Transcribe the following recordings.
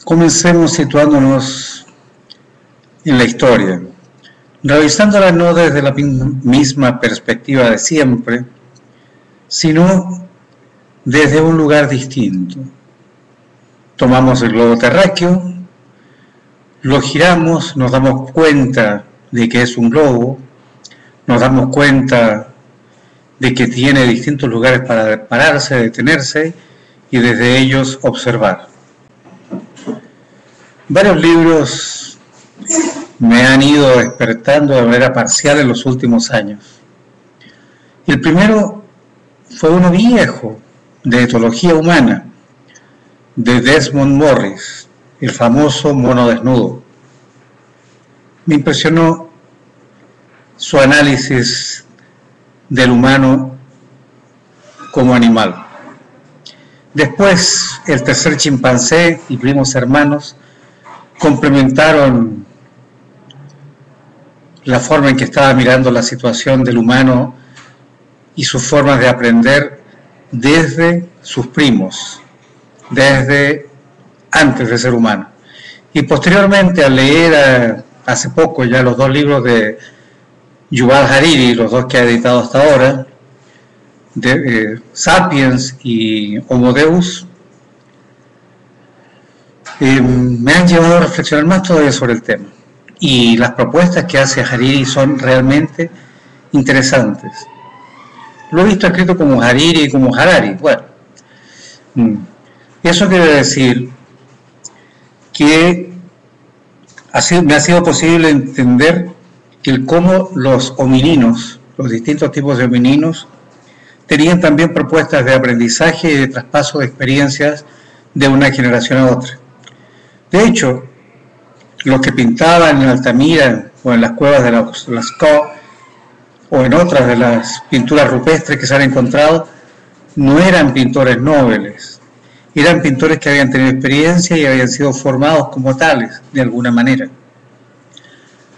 Comencemos situándonos en la historia, revisándola no desde la misma perspectiva de siempre, sino desde un lugar distinto. Tomamos el globo terráqueo, lo giramos, nos damos cuenta de que es un globo, nos damos cuenta de que tiene distintos lugares para pararse, detenerse y desde ellos observar. Varios libros me han ido despertando de manera parcial en los últimos años. El primero fue uno viejo, de etología humana, de Desmond Morris, el famoso mono desnudo. Me impresionó su análisis del humano como animal. Después, el tercer chimpancé y primos hermanos complementaron la forma en que estaba mirando la situación del humano y sus formas de aprender desde sus primos, desde antes de ser humano. Y posteriormente, al leer hace poco ya los dos libros de Yuval Harari, los dos que ha editado hasta ahora, de Sapiens y Homo Deus, me han llevado a reflexionar más todavía sobre el tema. Y las propuestas que hace Harari son realmente interesantes. Lo he visto escrito como Hariri y como Harari. Bueno, eso quiere decir que me ha sido posible entender cómo los homininos, los distintos tipos de homininos, tenían también propuestas de aprendizaje y de traspaso de experiencias de una generación a otra. De hecho, los que pintaban en Altamira o en las cuevas de Lascaux o en otras de las pinturas rupestres que se han encontrado, no eran pintores nobles, eran pintores que habían tenido experiencia y habían sido formados como tales, de alguna manera.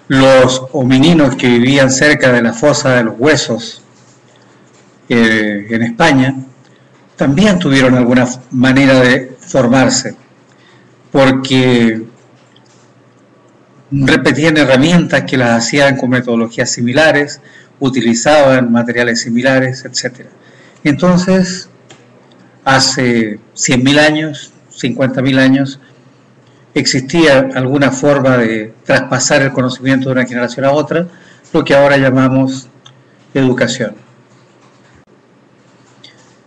Los homininos que vivían cerca de la fosa de los huesos en España, también tuvieron alguna manera de formarse, porque repetían herramientas que las hacían con metodologías similares, utilizaban materiales similares, etc. Entonces, hace 100.000 años, 50.000 años, existía alguna forma de traspasar el conocimiento de una generación a otra, lo que ahora llamamos educación.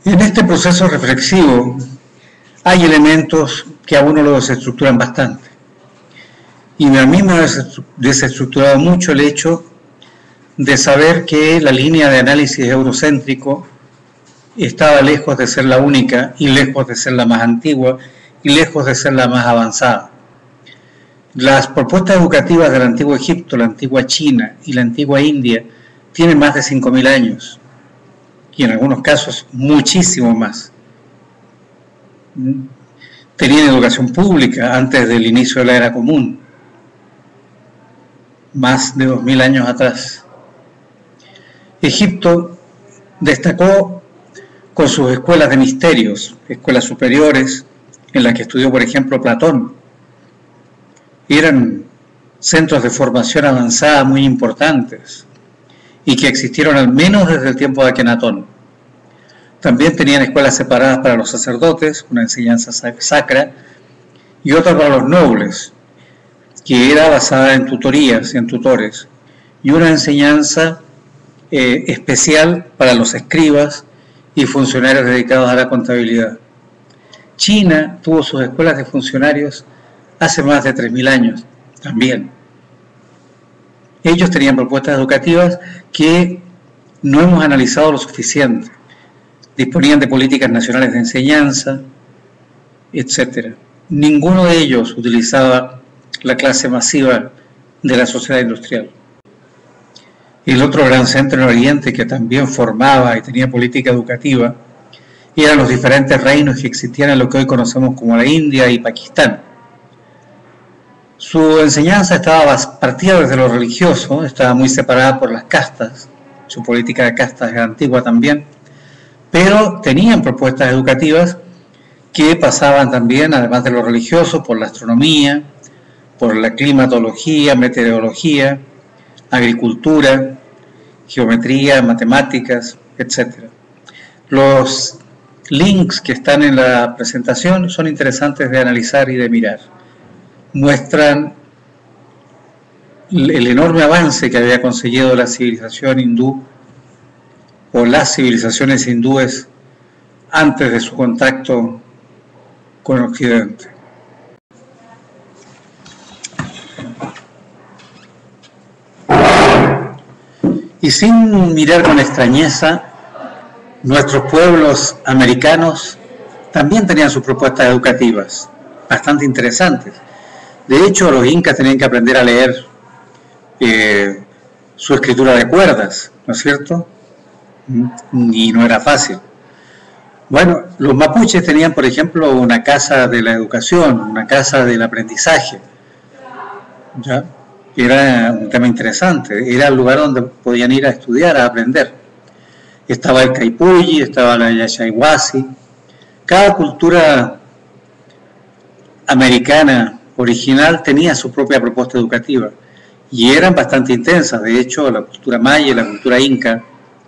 En este proceso reflexivo hay elementos que a uno lo desestructuran bastante. Y a mí me ha desestructurado mucho el hecho de saber que la línea de análisis eurocéntrico estaba lejos de ser la única y lejos de ser la más antigua y lejos de ser la más avanzada. Las propuestas educativas del antiguo Egipto, la antigua China y la antigua India tienen más de 5.000 años y en algunos casos muchísimo más. Tenían educación pública antes del inicio de la era común, más de 2.000 años atrás. Egipto destacó con sus escuelas de misterios, escuelas superiores, en las que estudió, por ejemplo, Platón. Eran centros de formación avanzada muy importantes y que existieron al menos desde el tiempo de Akenatón. También tenían escuelas separadas para los sacerdotes, una enseñanza sacra, y otra para los nobles, que era basada en tutorías y en tutores, y una enseñanza especial para los escribas y funcionarios dedicados a la contabilidad. China tuvo sus escuelas de funcionarios hace más de 3.000 años también. Ellos tenían propuestas educativas que no hemos analizado lo suficiente. Disponían de políticas nacionales de enseñanza, etc. Ninguno de ellos utilizaba la clase masiva de la sociedad industrial. El otro gran centro en Oriente que también formaba y tenía política educativa eran los diferentes reinos que existían en lo que hoy conocemos como la India y Pakistán. Su enseñanza partía desde lo religioso, estaba muy separada por las castas, su política de castas era antigua también, pero tenían propuestas educativas que pasaban también, además de lo religioso, por la astronomía, por la climatología, meteorología, agricultura, geometría, matemáticas, etc. Los links que están en la presentación son interesantes de analizar y de mirar. Muestran el enorme avance que había conseguido la civilización hindú o las civilizaciones hindúes antes de su contacto con Occidente. Y sin mirar con extrañeza, nuestros pueblos americanos también tenían sus propuestas educativas, bastante interesantes. De hecho, los incas tenían que aprender a leer su escritura de cuerdas, ¿no es cierto? Y no era fácil. Bueno, los mapuches tenían, por ejemplo, una casa de la educación, una casa del aprendizaje. ¿Ya? Era un tema interesante, era el lugar donde podían ir a estudiar, a aprender. Estaba el Caipuyi, estaba la Yaxayhuasi. Cada cultura americana original tenía su propia propuesta educativa y eran bastante intensas. De hecho, la cultura maya, la cultura inca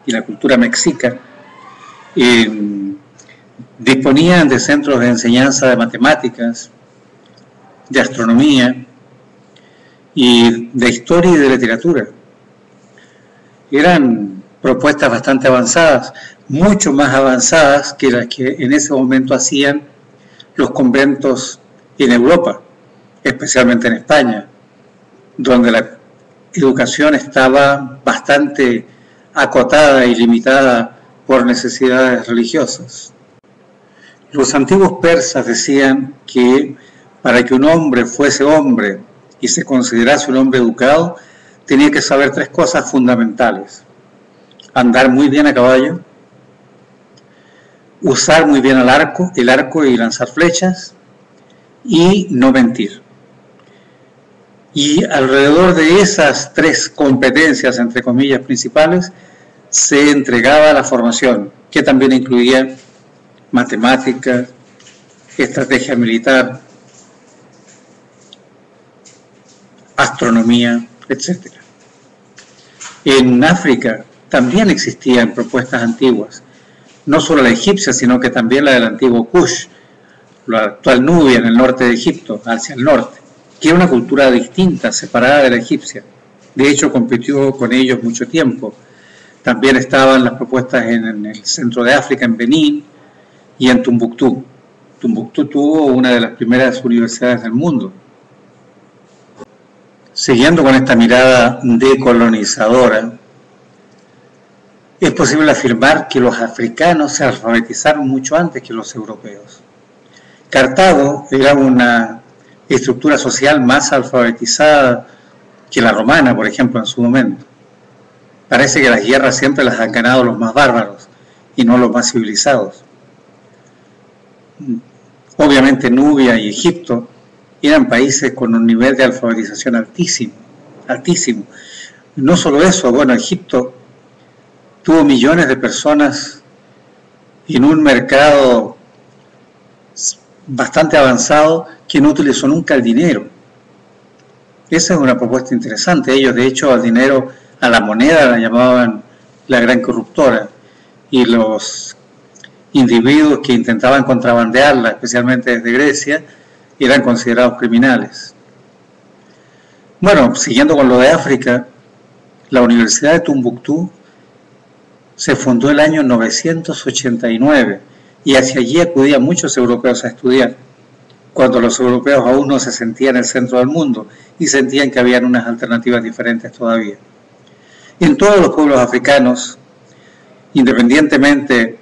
y la cultura mexica disponían de centros de enseñanza de matemáticas, de astronomía y de historia y de literatura. Eran propuestas bastante avanzadas, mucho más avanzadas que las que en ese momento hacían los conventos en Europa, especialmente en España, donde la educación estaba bastante acotada y limitada por necesidades religiosas. Los antiguos persas decían que para que un hombre fuese hombre y se considerase un hombre educado, tenía que saber tres cosas fundamentales: andar muy bien a caballo, usar muy bien el arco y lanzar flechas, y no mentir. Y alrededor de esas tres competencias, entre comillas, principales, se entregaba la formación, que también incluía matemáticas, estrategia militar, astronomía, etc. En África también existían propuestas antiguas, no solo la egipcia, sino que también la del antiguo Kush, la actual Nubia, en el norte de Egipto, hacia el norte, que era una cultura distinta, separada de la egipcia. De hecho, compitió con ellos mucho tiempo. También estaban las propuestas en el centro de África, en Benín y en Tombuctú. Tombuctú tuvo una de las primeras universidades del mundo. Siguiendo con esta mirada decolonizadora, es posible afirmar que los africanos se alfabetizaron mucho antes que los europeos. Cartago era una estructura social más alfabetizada que la romana, por ejemplo, en su momento. Parece que las guerras siempre las han ganado los más bárbaros y no los más civilizados. Obviamente Nubia y Egipto eran países con un nivel de alfabetización altísimo, altísimo. No solo eso, bueno, Egipto tuvo millones de personas en un mercado bastante avanzado que no utilizó nunca el dinero. Esa es una propuesta interesante. Ellos, de hecho, al dinero, a la moneda la llamaban la gran corruptora, y los individuos que intentaban contrabandearla, especialmente desde Grecia, eran considerados criminales. Bueno, siguiendo con lo de África, la Universidad de Tombuctú se fundó el año 989 y hacia allí acudían muchos europeos a estudiar, cuando los europeos aún no se sentían el centro del mundo y sentían que habían unas alternativas diferentes todavía. En todos los pueblos africanos, independientemente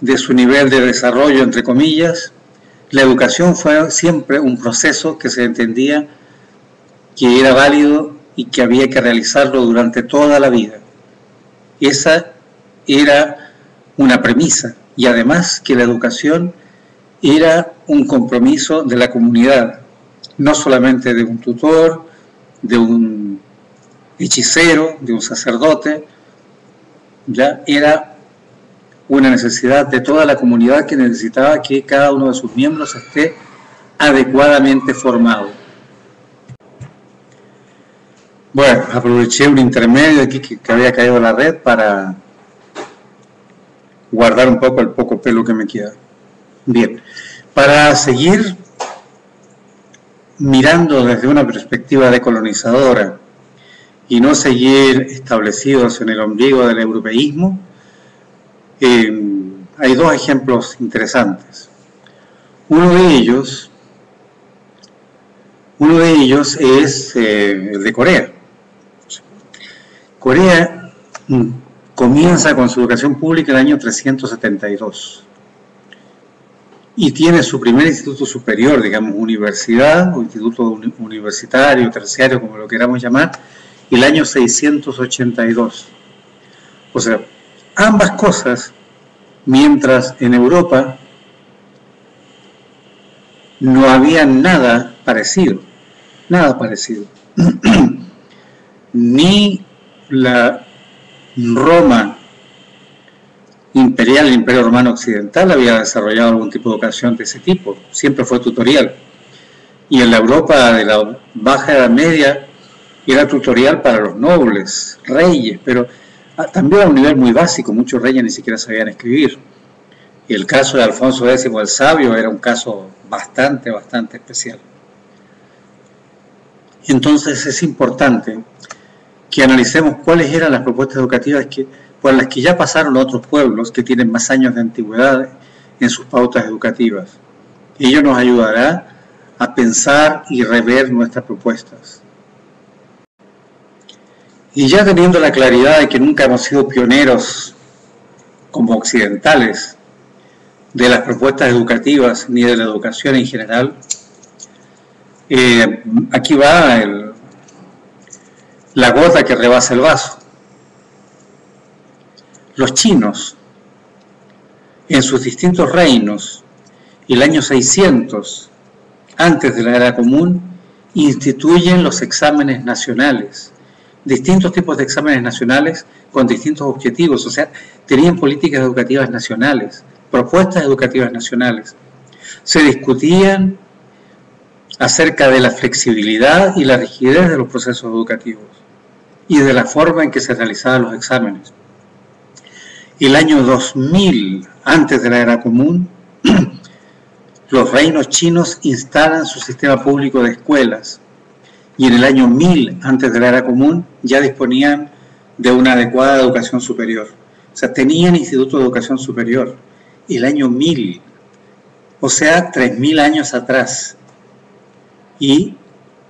de su nivel de desarrollo, entre comillas, la educación fue siempre un proceso que se entendía que era válido y que había que realizarlo durante toda la vida. Esa era una premisa, y además que la educación era un compromiso de la comunidad, no solamente de un tutor, de un hechicero, de un sacerdote, ya era una necesidad de toda la comunidad que necesitaba que cada uno de sus miembros esté adecuadamente formado. Bueno, aproveché un intermedio aquí que había caído en la red para guardar un poco el poco pelo que me queda. Bien, para seguir mirando desde una perspectiva decolonizadora y no seguir establecidos en el ombligo del europeísmo, hay dos ejemplos interesantes. Uno de ellos es el de Corea. Corea comienza con su educación pública en el año 372 y tiene su primer instituto superior, digamos universidad o instituto universitario, terciario, como lo queramos llamar, el año 682. O sea, ambas cosas, mientras en Europa no había nada parecido, ni la Roma imperial, el Imperio Romano Occidental, había desarrollado algún tipo de educación de ese tipo, siempre fue tutorial. Y en la Europa de la Baja Edad Media era tutorial para los nobles, reyes, pero también a un nivel muy básico, muchos reyes ni siquiera sabían escribir. Y el caso de Alfonso X el Sabio era un caso bastante especial. Entonces es importante que analicemos cuáles eran las propuestas educativas por las que ya pasaron otros pueblos que tienen más años de antigüedad en sus pautas educativas. Ello nos ayudará a pensar y rever nuestras propuestas. Y ya teniendo la claridad de que nunca hemos sido pioneros como occidentales de las propuestas educativas ni de la educación en general, aquí va la gota que rebasa el vaso. Los chinos, en sus distintos reinos, el año 600, antes de la Era Común, instituyen los exámenes nacionales, distintos tipos de exámenes nacionales con distintos objetivos, o sea, tenían políticas educativas nacionales, propuestas educativas nacionales. Se discutían acerca de la flexibilidad y la rigidez de los procesos educativos y de la forma en que se realizaban los exámenes. El año 2000, antes de la Era Común, los reinos chinos instalan su sistema público de escuelas y en el año 1000, antes de la Era Común, ya disponían de una adecuada educación superior. O sea, tenían institutos de educación superior. El año 1000, o sea, 3000 años atrás. Y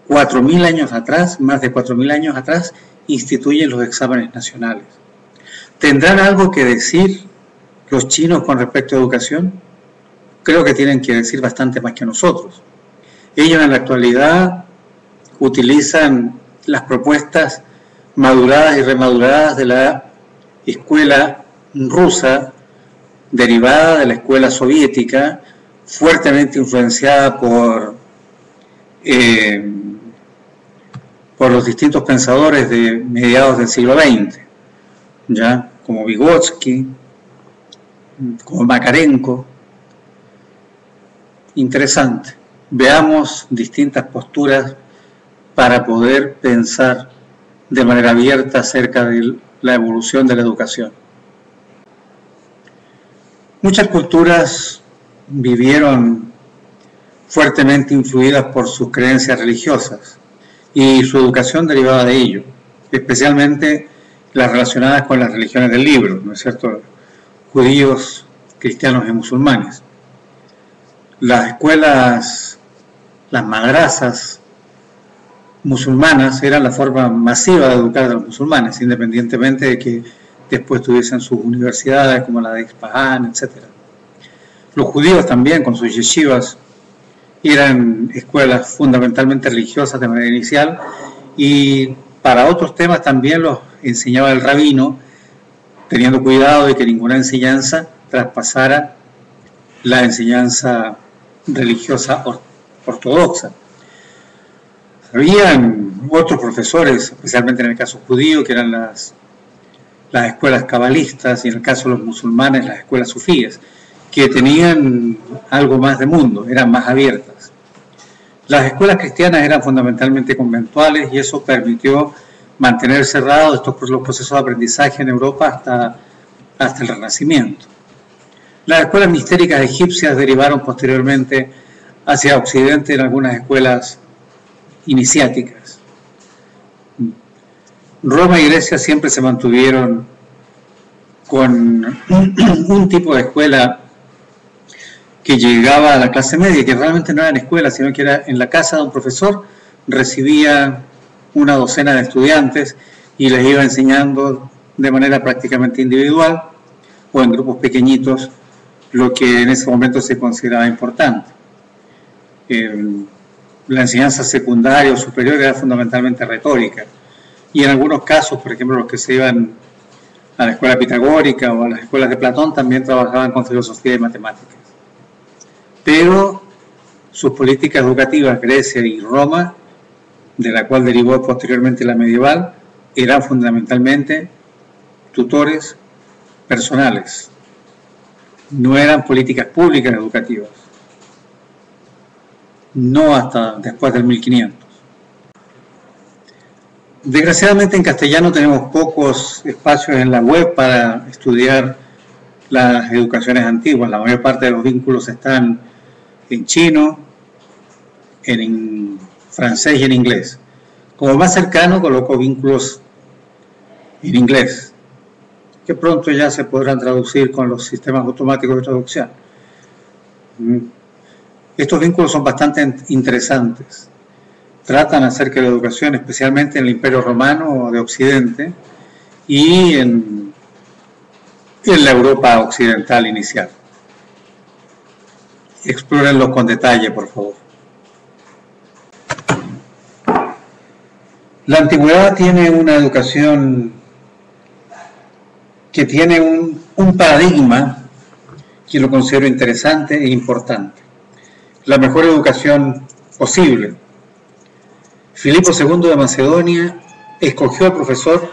4000 años atrás, más de 4000 años atrás, instituyen los exámenes nacionales. ¿Tendrán algo que decir los chinos con respecto a educación? Creo que tienen que decir bastante más que nosotros. Ellos en la actualidad utilizan las propuestas maduradas y remaduradas de la escuela rusa, derivada de la escuela soviética, fuertemente influenciada por los distintos pensadores de mediados del siglo XX, ¿ya? Como Vygotsky, como Makarenko. Interesante. Veamos distintas posturas para poder pensar de manera abierta acerca de la evolución de la educación. Muchas culturas vivieron fuertemente influidas por sus creencias religiosas y su educación derivada de ello, especialmente las relacionadas con las religiones del libro, ¿no es cierto? Judíos, cristianos y musulmanes. Las escuelas, las madrasas musulmanas eran la forma masiva de educar a los musulmanes, independientemente de que después tuviesen sus universidades como la de Isfahan, etc. Los judíos también, con sus yeshivas, eran escuelas fundamentalmente religiosas de manera inicial y para otros temas también los enseñaba el rabino, teniendo cuidado de que ninguna enseñanza traspasara la enseñanza religiosa ortodoxa. Habían otros profesores, especialmente en el caso judío, que eran las las escuelas cabalistas y en el caso de los musulmanes las escuelas sufíes, que tenían algo más de mundo, eran más abiertas. Las escuelas cristianas eran fundamentalmente conventuales y eso permitió mantener cerrados los procesos de aprendizaje en Europa hasta el Renacimiento. Las escuelas mistéricas egipcias derivaron posteriormente hacia Occidente en algunas escuelas iniciáticas. Roma y Grecia siempre se mantuvieron con un tipo de escuela que llegaba a la clase media, que realmente no era en escuela, sino que era en la casa de un profesor, recibía una docena de estudiantes y les iba enseñando de manera prácticamente individual o en grupos pequeñitos lo que en ese momento se consideraba importante. La enseñanza secundaria o superior era fundamentalmente retórica y en algunos casos, por ejemplo, los que se iban a la escuela pitagórica o a las escuelas de Platón también trabajaban con filosofía y matemáticas. Pero sus políticas educativas, Grecia y Roma, de la cual derivó posteriormente la medieval, eran fundamentalmente tutores personales, no eran políticas públicas educativas, no hasta después del 1500. Desgraciadamente en castellano tenemos pocos espacios en la web para estudiar las educaciones antiguas, la mayor parte de los vínculos están en chino, en francés y en inglés. Como más cercano coloco vínculos en inglés, que pronto ya se podrán traducir con los sistemas automáticos de traducción. Estos vínculos son bastante interesantes. Tratan acerca de la educación, especialmente en el Imperio Romano de Occidente y en la Europa occidental inicial. Explórenlos con detalle, por favor. La antigüedad tiene una educación que tiene un paradigma que lo considero interesante e importante. La mejor educación posible. Filipo II de Macedonia escogió al profesor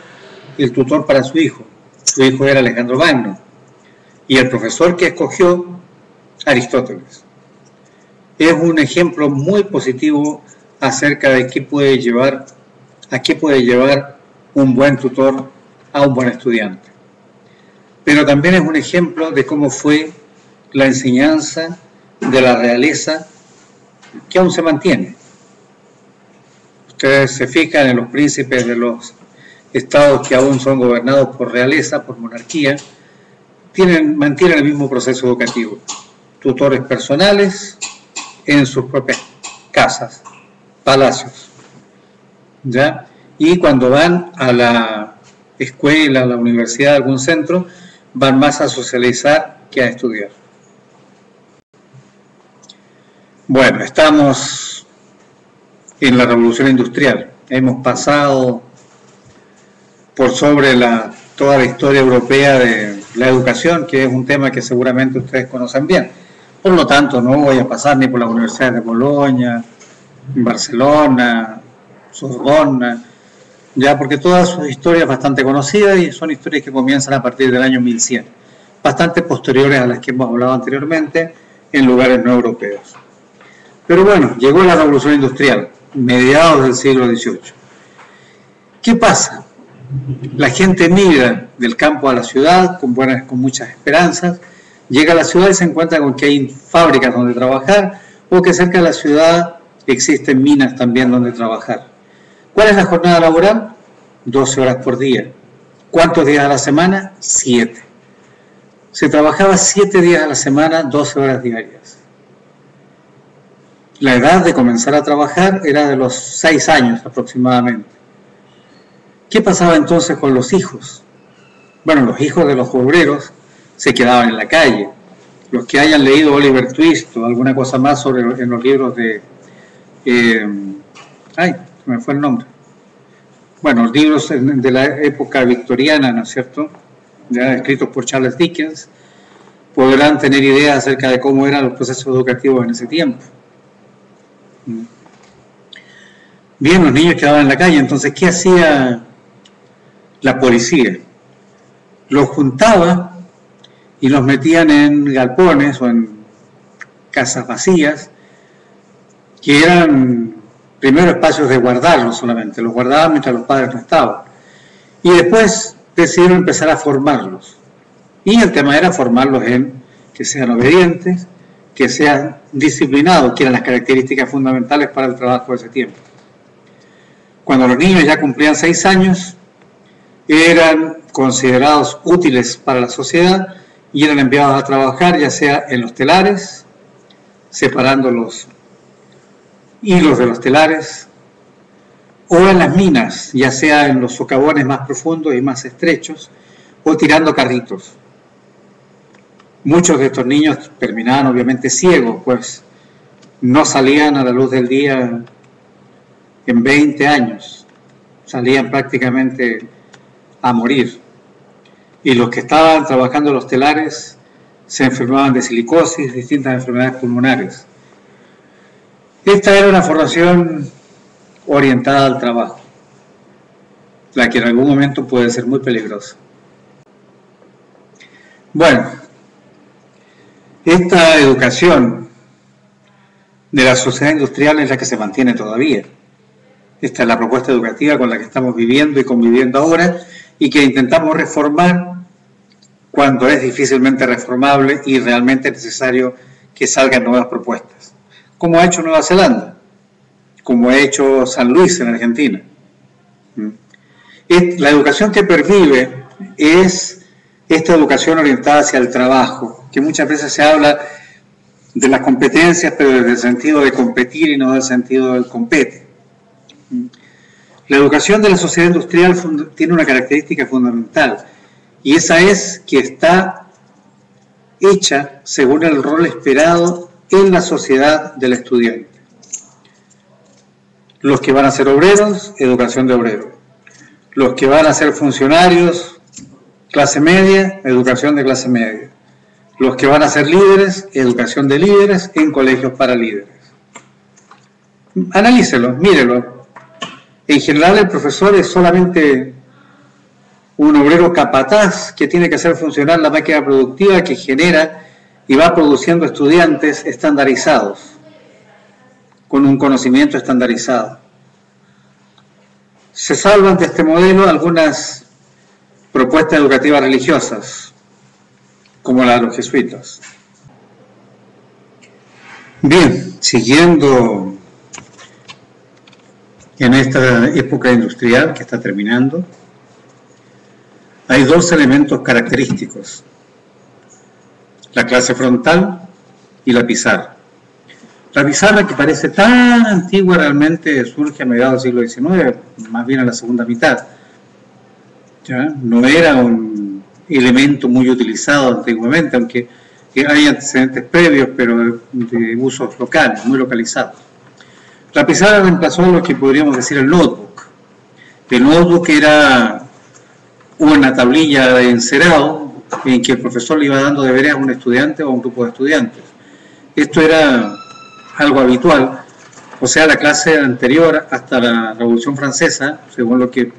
y el tutor para su hijo. Su hijo era Alejandro Magno. Y el profesor que escogió, Aristóteles. Es un ejemplo muy positivo acerca de a qué puede llevar un buen tutor a un buen estudiante. Pero también es un ejemplo de cómo fue la enseñanza de la realeza que aún se mantiene. Ustedes se fijan en los príncipes de los estados que aún son gobernados por realeza, por monarquía, mantienen el mismo proceso educativo. Tutores personales en sus propias casas, palacios, ¿ya? Y cuando van a la escuela, a la universidad, a algún centro, van más a socializar que a estudiar. Bueno, estamos en la Revolución Industrial. Hemos pasado por sobre toda la historia europea de la educación, que es un tema que seguramente ustedes conocen bien. Por lo tanto, no voy a pasar ni por las universidades de Bolonia, Barcelona, Sorbona, ya porque todas sus historias bastante conocidas y son historias que comienzan a partir del año 1100, bastante posteriores a las que hemos hablado anteriormente en lugares no europeos. Pero bueno, llegó la Revolución Industrial, mediados del siglo XVIII. ¿Qué pasa? La gente migra del campo a la ciudad con muchas esperanzas, llega a la ciudad y se encuentra con que hay fábricas donde trabajar o que cerca de la ciudad existen minas también donde trabajar. ¿Cuál es la jornada laboral? 12 horas por día. ¿Cuántos días a la semana? 7. Se trabajaba 7 días a la semana, 12 horas diarias. La edad de comenzar a trabajar era de los 6 años aproximadamente. ¿Qué pasaba entonces con los hijos? Bueno, los hijos de los obreros se quedaban en la calle. Los que hayan leído Oliver Twist o alguna cosa más en los libros de... se me fue el nombre. Bueno, los libros de la época victoriana, ¿no es cierto?, ya escritos por Charles Dickens, podrán tener ideas acerca de cómo eran los procesos educativos en ese tiempo. Bien, los niños quedaban en la calle, entonces, ¿qué hacía la policía? los juntaba y los metían en galpones o en casas vacías, que eran primero espacios de guardarlos solamente, los guardaban mientras los padres no estaban. Y después decidieron empezar a formarlos. Y el tema era formarlos en que sean obedientes, que sean disciplinados, que eran las características fundamentales para el trabajo de ese tiempo. Cuando los niños ya cumplían 6 años, eran considerados útiles para la sociedad y eran enviados a trabajar ya sea en los telares, separando los hilos de los telares, o en las minas, ya sea en los socavones más profundos y más estrechos, o tirando carritos. Muchos de estos niños terminaban obviamente ciegos, pues no salían a la luz del día en 20 años, salían prácticamente a morir. Y los que estaban trabajando en los telares se enfermaban de silicosis, distintas enfermedades pulmonares. Esta era una formación orientada al trabajo, la que en algún momento puede ser muy peligrosa. Bueno, esta educación de la sociedad industrial es la que se mantiene todavía. Esta es la propuesta educativa con la que estamos viviendo y conviviendo ahora y que intentamos reformar cuando es difícilmente reformable y realmente necesario que salgan nuevas propuestas, como ha hecho Nueva Zelanda, como ha hecho San Luis en Argentina. La educación que pervive es esta educación orientada hacia el trabajo, que muchas veces se habla de las competencias, pero desde el sentido de competir y no del sentido del compete. La educación de la sociedad industrial tiene una característica fundamental, y esa es que está hecha según el rol esperado en la sociedad del estudiante. Los que van a ser obreros, educación de obreros. Los que van a ser funcionarios, clase media, educación de clase media. Los que van a ser líderes, educación de líderes en colegios para líderes. Analícelo, mírelo. En general el profesor es solamente un obrero capataz que tiene que hacer funcionar la máquina productiva que genera y va produciendo estudiantes estandarizados, con un conocimiento estandarizado. Se salvan de este modelo algunas propuestas educativas religiosas, como la de los jesuitas. Bien, siguiendo en esta época industrial que está terminando, hay dos elementos característicos: la clase frontal y la pizarra. La pizarra, que parece tan antigua, realmente surge a mediados del siglo XIX, más bien en la segunda mitad. ¿Ya? No era un elemento muy utilizado antiguamente, aunque hay antecedentes previos, pero de usos locales, muy localizados. La pizarra reemplazó a lo que podríamos decir el notebook. El notebook era una tablilla de encerado en que el profesor le iba dando deberes a un estudiante o a un grupo de estudiantes. Esto era algo habitual, o sea, la clase anterior hasta la Revolución Francesa, según lo que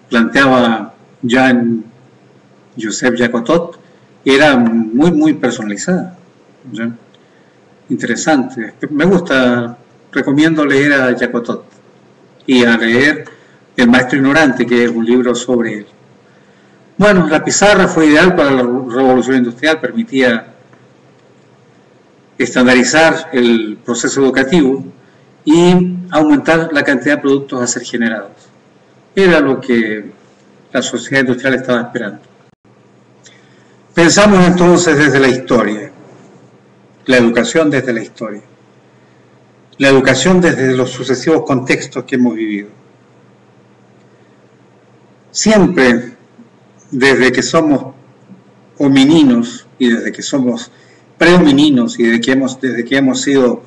planteaba Jean Joseph Jacotot, era muy personalizada. ¿Ya? Interesante. Me gusta, recomiendo leer a Jacotot y a leer El Maestro Ignorante, que es un libro sobre él. Bueno, la pizarra fue ideal para la Revolución Industrial, permitía estandarizar el proceso educativo y aumentar la cantidad de productos a ser generados. Era lo que la sociedad industrial estaba esperando. Pensamos entonces desde la historia, la educación desde la historia, la educación desde los sucesivos contextos que hemos vivido. Siempre, desde que somos homininos y desde que somos prehomininos y desde que hemos sido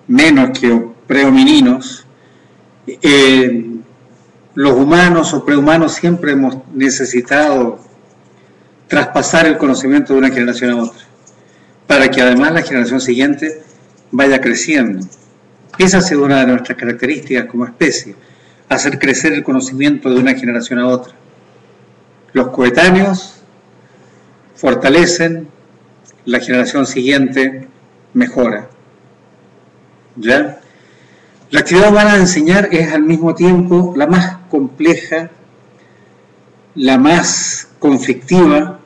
menos que prehomininos, los humanos o prehumanos siempre hemos necesitado traspasar el conocimiento de una generación a otra, para que además la generación siguiente vaya creciendo. Esa ha sido una de nuestras características como especie, hacer crecer el conocimiento de una generación a otra. Los coetáneos fortalecen, la generación siguiente mejora. ¿Ya? La actividad humana de enseñar es al mismo tiempo la más compleja, la más conflictiva,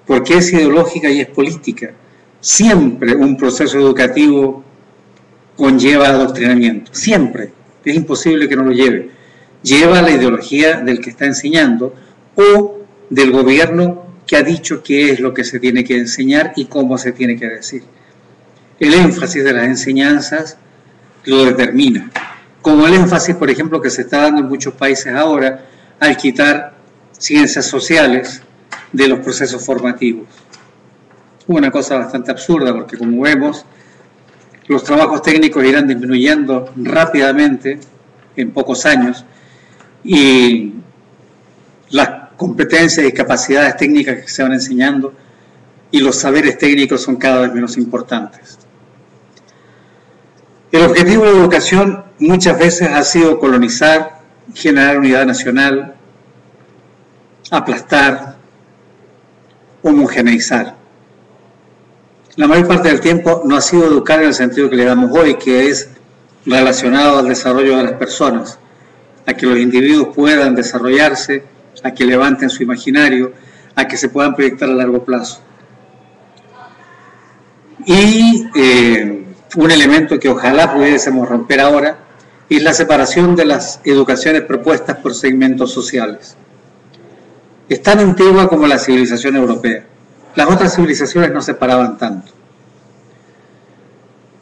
porque es ideológica y es política. Siempre un proceso educativo conlleva adoctrinamiento, siempre. Es imposible que no lo lleve. Lleva la ideología del que está enseñando o del gobierno que ha dicho qué es lo que se tiene que enseñar y cómo se tiene que decir. El énfasis de las enseñanzas lo determina. Como el énfasis, por ejemplo, que se está dando en muchos países ahora al quitar ciencias sociales de los procesos formativos. Una cosa bastante absurda porque, como vemos, los trabajos técnicos irán disminuyendo rápidamente en pocos años y las competencias y capacidades técnicas que se van enseñando y los saberes técnicos son cada vez menos importantes. El objetivo de la educación muchas veces ha sido colonizar, generar unidad nacional, aplastar, homogeneizar. La mayor parte del tiempo no ha sido educar en el sentido que le damos hoy, que es relacionado al desarrollo de las personas, a que los individuos puedan desarrollarse, a que levanten su imaginario, a que se puedan proyectar a largo plazo. Y un elemento que ojalá pudiésemos romper ahora es la separación de las educaciones propuestas por segmentos sociales. Es tan antigua como la civilización europea. Las otras civilizaciones no separaban tanto.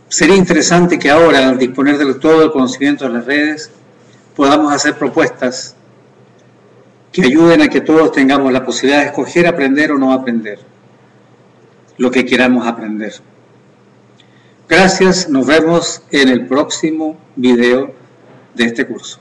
Sería interesante que ahora, al disponer de todo el conocimiento de las redes, podamos hacer propuestas que ayuden a que todos tengamos la posibilidad de escoger aprender o no aprender lo que queramos aprender. Gracias, nos vemos en el próximo video de este curso.